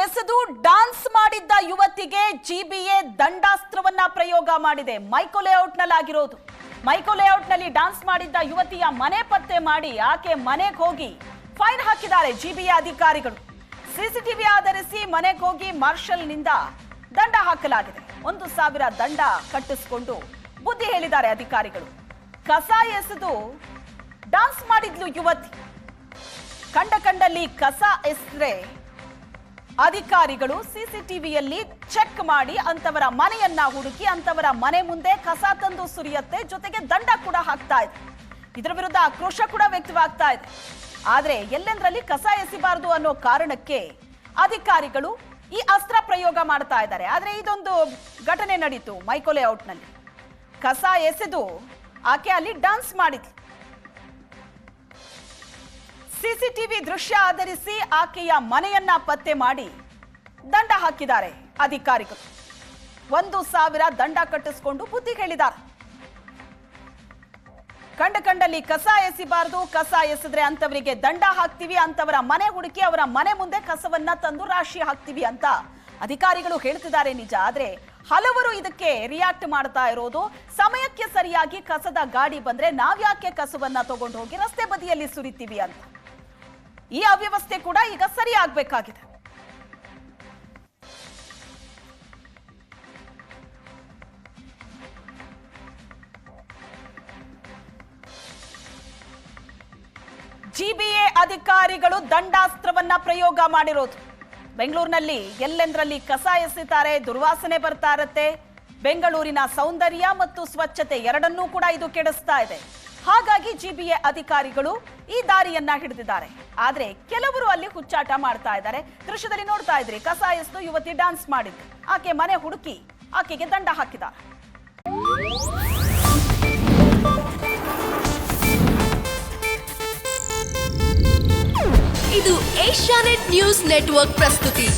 ಎಸೆದು ಡ್ಯಾನ್ಸ್ ಮಾಡಿದ್ದ ಯುವತಿಗೆ ಜಿಬಿಎ ದಂಡಾಸ್ತ್ರವನ್ನ ಪ್ರಯೋಗ ಮಾಡಿದೆ. ಮೈಕೋ ಲೇಔಟ್ನಲ್ಲಾಗಿರೋದು. ಮೈಕೋ ಲೇಔಟ್ನಲ್ಲಿ ಡ್ಯಾನ್ಸ್ ಮಾಡಿದ್ದ ಯುವತಿಯ ಮನೆ ಪತ್ತೆ ಮಾಡಿ ಆಕೆ ಮನೆಗೆ ಹೋಗಿ ಫೈನ್ ಹಾಕಿದ್ದಾರೆ ಜಿಬಿಎ ಅಧಿಕಾರಿಗಳು. ಸಿಸಿಟಿವಿ ಆಧರಿಸಿ ಮನೆಗೆ ಹೋಗಿ ಮಾರ್ಷಲ್ನಿಂದ ದಂಡ ಹಾಕಲಾಗಿದೆ. 1,000 ದಂಡ ಕಟ್ಟಿಸಿಕೊಂಡು ಬುದ್ಧಿ ಹೇಳಿದ್ದಾರೆ ಅಧಿಕಾರಿಗಳು. ಕಸ ಎಸೆದು ಡ್ಯಾನ್ಸ್ ಮಾಡಿದ್ಲು ಯುವತಿ. ಕಂಡಲ್ಲಿ ಕಸ ಎಸೆದ್ರೆ ಅಧಿಕಾರಿಗಳು ಸಿಸಿಟಿವಿಯಲ್ಲಿ ಚೆಕ್ ಮಾಡಿ ಅಂತವರ ಮನೆಯನ್ನ ಹುಡುಕಿ ಅಂತವರ ಮನೆ ಮುಂದೆ ಕಸ ತಂದು ಸುರಿಯತ್ತೆ, ಜೊತೆಗೆ ದಂಡ ಕೂಡ ಹಾಕ್ತಾ ಇದೆ. ಇದರ ವಿರುದ್ಧ ಆಕ್ರೋಶ ಕೂಡ ವ್ಯಕ್ತವಾಗ್ತಾ ಇದೆ. ಆದ್ರೆ ಎಲ್ಲೆಂದರಲ್ಲಿ ಕಸ ಎಸಿಬಾರದು ಅನ್ನೋ ಕಾರಣಕ್ಕೆ ಅಧಿಕಾರಿಗಳು ಈ ಅಸ್ತ್ರ ಪ್ರಯೋಗ ಮಾಡ್ತಾ ಇದ್ದಾರೆ. ಆದ್ರೆ ಇದೊಂದು ಘಟನೆ ನಡೀತು ಮೈಕೋ ಲೇಔಟ್ನಲ್ಲಿ. ಕಸ ಎಸೆದು ಆಕೆ ಅಲ್ಲಿ ಡ್ಯಾನ್ಸ್ ಮಾಡಿದ್ಲು. ಸಿಸಿಟಿವಿ ದೃಶ್ಯ ಆಧರಿಸಿ ಆಕೆಯ ಮನೆಯನ್ನ ಪತ್ತೆ ಮಾಡಿ ದಂಡ ಹಾಕಿದ್ದಾರೆ ಅಧಿಕಾರಿಗಳು. 1,000 ದಂಡ ಕಟ್ಟಿಸಿಕೊಂಡು ಬುದ್ಧಿ ಹೇಳಿದ್ದಾರೆ. ಕಂಡಲ್ಲಿ ಕಸ ಎಸಿಬಾರದು, ಕಸ ಎಸೆದ್ರೆ ಅಂತವರಿಗೆ ದಂಡ ಹಾಕ್ತೀವಿ, ಅಂತವರ ಮನೆ ಹುಡುಕಿ ಅವರ ಮನೆ ಮುಂದೆ ಕಸವನ್ನ ತಂದು ರಾಶಿ ಹಾಕ್ತೀವಿ ಅಂತ ಅಧಿಕಾರಿಗಳು ಹೇಳ್ತಿದ್ದಾರೆ ನಿಜ. ಆದ್ರೆ ಹಲವರು ಇದಕ್ಕೆ ರಿಯಾಕ್ಟ್ ಮಾಡ್ತಾ ಇರೋದು, ಸಮಯಕ್ಕೆ ಸರಿಯಾಗಿ ಕಸದ ಗಾಡಿ ಬಂದ್ರೆ ನಾವ್ಯಾಕೆ ಕಸವನ್ನ ತಗೊಂಡು ಹೋಗಿ ರಸ್ತೆ ಬದಿಯಲ್ಲಿ ಸುರಿತೀವಿ ಅಂತ. ಈ ಅವ್ಯವಸ್ಥೆ ಕೂಡ ಈಗ ಸರಿ ಆಗ್ಬೇಕಾಗಿದೆ. ಜಿಬಿಎ ಅಧಿಕಾರಿಗಳು ದಂಡಾಸ್ತ್ರವನ್ನ ಪ್ರಯೋಗ ಮಾಡಿರೋದು. ಬೆಂಗಳೂರಿನಲ್ಲಿ ಎಲ್ಲೆಂದರಲ್ಲಿ ಕಸ ಎಸೆತಾರೆ, ದುರ್ವಾಸನೆ ಬರ್ತಾ ಇರತ್ತೆ. ಬೆಂಗಳೂರಿನ ಸೌಂದರ್ಯ ಮತ್ತು ಸ್ವಚ್ಛತೆ ಎರಡನ್ನೂ ಕೂಡ ಇದು ಕೆಡಿಸ್ತಾ ಇದೆ. ಹಾಗಾಗಿ ಜಿಬಿಎ ಅಧಿಕಾರಿಗಳು ಈ ದಾರಿಯನ್ನ ಹಿಡಿದಿದ್ದಾರೆ. ಆದ್ರೆ ಕೆಲವರು ಅಲ್ಲಿ ಹುಚ್ಚಾಟ ಮಾಡ್ತಾ ಇದ್ದಾರೆ. ದೃಶ್ಯದಲ್ಲಿ ನೋಡ್ತಾ ಇದ್ರಿ, ಕಸ ಎಸೆದು ಯುವತಿ ಡ್ಯಾನ್ಸ್ ಮಾಡಿದ್ರು. ಆಕೆ ಮನೆ ಹುಡುಕಿ ಆಕೆಗೆ ದಂಡ ಹಾಕಿದ್ದಾರೆ. ಇದು ಏಷ್ಯಾನೆಟ್ ನ್ಯೂಸ್ ನೆಟ್ವರ್ಕ್ ಪ್ರಸ್ತುತಿ.